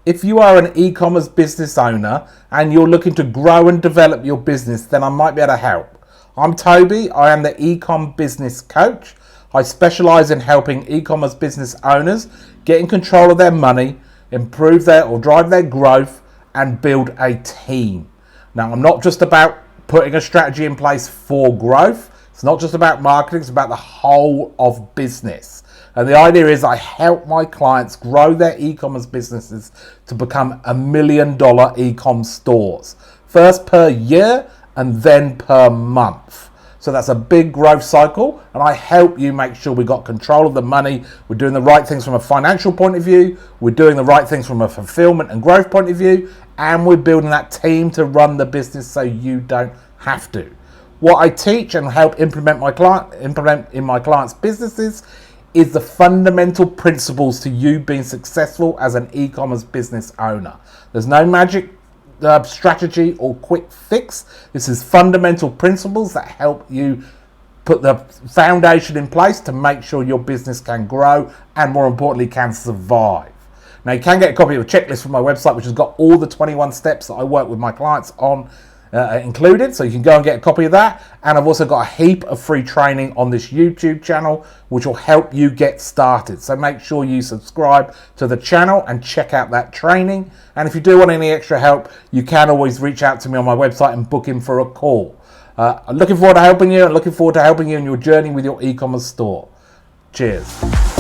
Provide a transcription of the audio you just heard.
If you are an e-commerce business owner and you're looking to grow and develop your business, then I might be able to help. I'm Toby. I am the e-com business coach. I specialise in helping e-commerce business owners get in control of their money, improve their or drive their growth, and build a team. Now, I'm not just about putting a strategy in place for growth. It's not just about marketing. It's about the whole of business. And the idea is I help my clients grow their e-commerce businesses to become $1 million e-com stores. First per year and then per month. So that's a big growth cycle, and I help you make sure we've got control of the money. We're doing the right things from a financial point of view. We're doing the right things from a fulfillment and growth point of view. And we're building that team to run the business so you don't have to. What I teach and help implement in my clients' businesses is the fundamental principles to you being successful as an e-commerce business owner. There's no magic strategy or quick fix. This is fundamental principles that help you put the foundation in place to make sure your business can grow and, more importantly, can survive. Now, you can get a copy of a checklist from my website, which has got all the 21 steps that I work with my clients on included, so you can go and get a copy of that. And I've also got a heap of free training on this YouTube channel which will help you get started, so make sure you subscribe to the channel and check out that training. And if you do want any extra help, you can always reach out to me on my website and book in for a call. I'm looking forward to helping you and looking forward to helping you in your journey with your e-commerce store. Cheers.